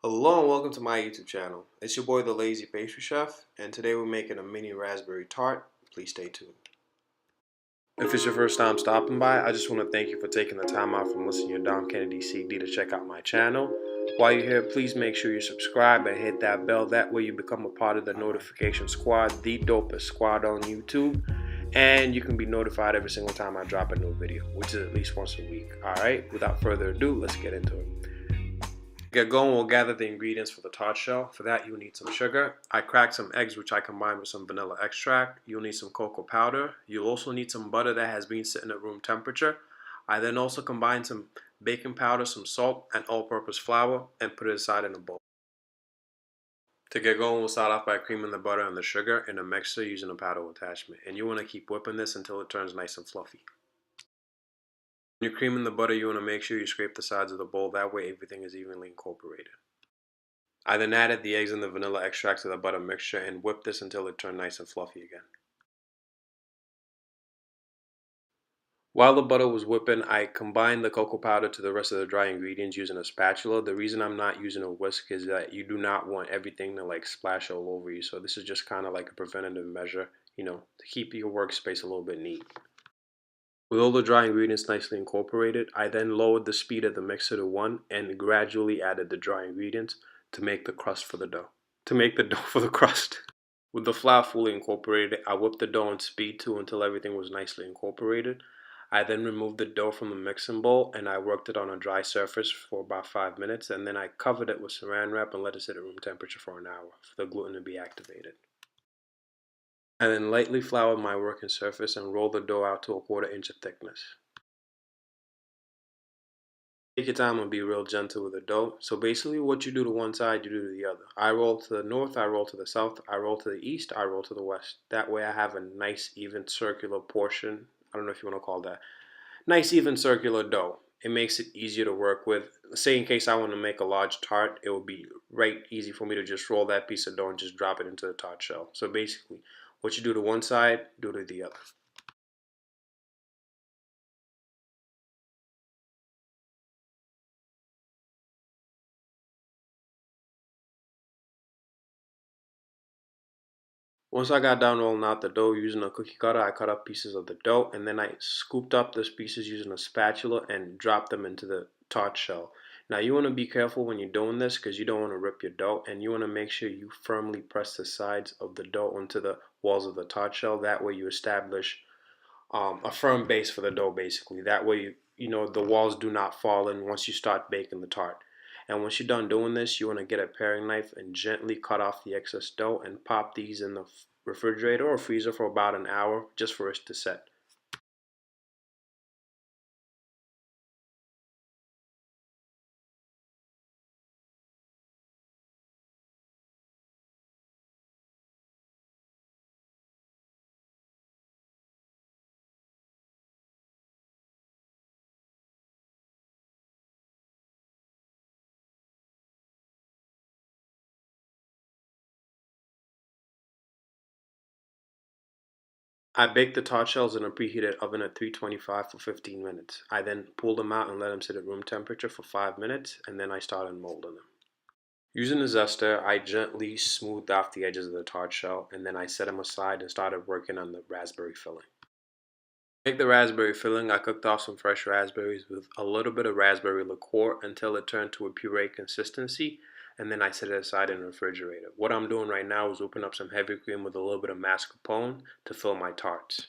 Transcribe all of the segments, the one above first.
Hello and welcome to my YouTube channel. It's your boy the Lazy Pastry Chef, and today we're making a mini raspberry tart. Please stay tuned. If it's your first time stopping by, I just want to thank you for taking the time out from listening to your Dom Kennedy CD to check out my channel. While you're here, please make sure you subscribe and hit that bell. That way you become a part of the notification squad, the dopest squad on YouTube. And you can be notified every single time I drop a new video, which is at least once a week. Alright, without further ado, let's get into it. To get going, we'll gather the ingredients for the tart shell. For that, you'll need some sugar. I cracked some eggs, which I combined with some vanilla extract. You'll need some cocoa powder. You'll also need some butter that has been sitting at room temperature. I then also combined some baking powder, some salt, and all-purpose flour, and put it aside in a bowl. To get going, we'll start off by creaming the butter and the sugar in a mixer using a paddle attachment. And you want to keep whipping this until it turns nice and fluffy. When you're creaming the butter, you want to make sure you scrape the sides of the bowl. That way everything is evenly incorporated. I then added the eggs and the vanilla extract to the butter mixture and whipped this until it turned nice and fluffy again. While the butter was whipping, I combined the cocoa powder to the rest of the dry ingredients using a spatula. The reason I'm not using a whisk is that you do not want everything to like splash all over you. So this is just kind of like a preventative measure, to keep your workspace a little bit neat. With all the dry ingredients nicely incorporated, I then lowered the speed of the mixer to 1 and gradually added the dry ingredients to make the crust for the dough. To make the dough for the crust. With the flour fully incorporated, I whipped the dough on speed 2 until everything was nicely incorporated. I then removed the dough from the mixing bowl and I worked it on a dry surface for about 5 minutes, and then I covered it with saran wrap and let it sit at room temperature for an hour for the gluten to be activated. I then lightly floured my working surface and rolled the dough out to a 1/4 inch of thickness. Take your time and be real gentle with the dough. So basically what you do to one side, you do to the other. I roll to the north, I roll to the south, I roll to the east, I roll to the west. That way I have a nice even circular portion. I don't know if you want to call that. Nice even circular dough. It makes it easier to work with. Say in case I want to make a large tart, it would be right easy for me to just roll that piece of dough and just drop it into the tart shell. So basically, what you do to one side, do to the other. Once I got done rolling out the dough using a cookie cutter, I cut up pieces of the dough and then I scooped up those pieces using a spatula and dropped them into the tart shell. Now you want to be careful when you're doing this because you don't want to rip your dough, and you want to make sure you firmly press the sides of the dough onto the walls of the tart shell. That way you establish a firm base for the dough basically. That way the walls do not fall in once you start baking the tart. And once you're done doing this, you want to get a paring knife and gently cut off the excess dough and pop these in the refrigerator or freezer for about an hour just for it to set. I baked the tart shells in a preheated oven at 325 for 15 minutes. I then pulled them out and let them sit at room temperature for 5 minutes, and then I started molding them. Using a zester, I gently smoothed off the edges of the tart shell, and then I set them aside and started working on the raspberry filling. To make the raspberry filling, I cooked off some fresh raspberries with a little bit of raspberry liqueur until it turned to a puree consistency, and then I set it aside in the refrigerator. What I'm doing right now is whipping up some heavy cream with a little bit of mascarpone to fill my tarts.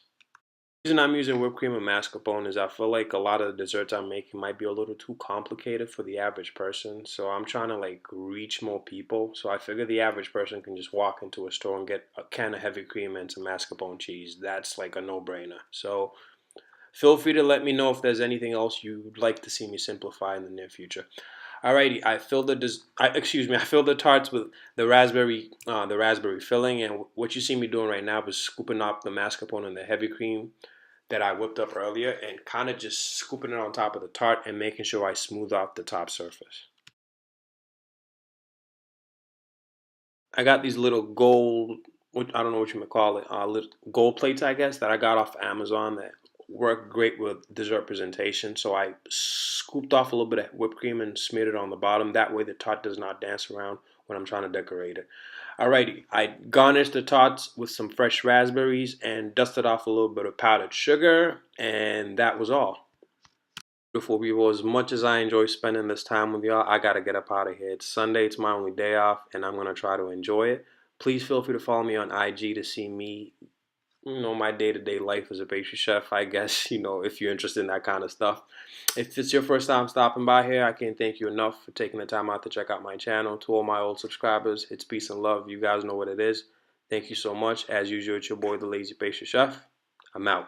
The reason I'm using whipped cream and mascarpone is I feel like a lot of the desserts I'm making might be a little too complicated for the average person. So I'm trying to like reach more people. So I figure the average person can just walk into a store and get a can of heavy cream and some mascarpone cheese. That's like a no-brainer. So feel free to let me know if there's anything else you'd like to see me simplify in the near future. Alrighty, I filled the tarts with the raspberry filling, and what you see me doing right now is scooping up the mascarpone and the heavy cream that I whipped up earlier, and kind of just scooping it on top of the tart and making sure I smooth out the top surface. I got these little gold, I don't know what you might call it, little gold plates, I guess, that I got off Amazon that work great with dessert presentation. So I scooped off a little bit of whipped cream and smeared it on the bottom. That way the tart does not dance around when I'm trying to decorate it. Alrighty, I garnished the tarts with some fresh raspberries and dusted off a little bit of powdered sugar, and that was all. Beautiful people, as much as I enjoy spending this time with y'all, I gotta get up out of here. It's Sunday, it's my only day off, and I'm gonna try to enjoy it. Please feel free to follow me on IG to see me, my day-to-day life as a pastry chef, I guess, if you're interested in that kind of stuff. If it's your first time stopping by here, I can't thank you enough for taking the time out to check out my channel. To all my old subscribers, it's peace and love. You guys know what it is. Thank you so much. As usual, it's your boy, the Lazy Pastry Chef. I'm out.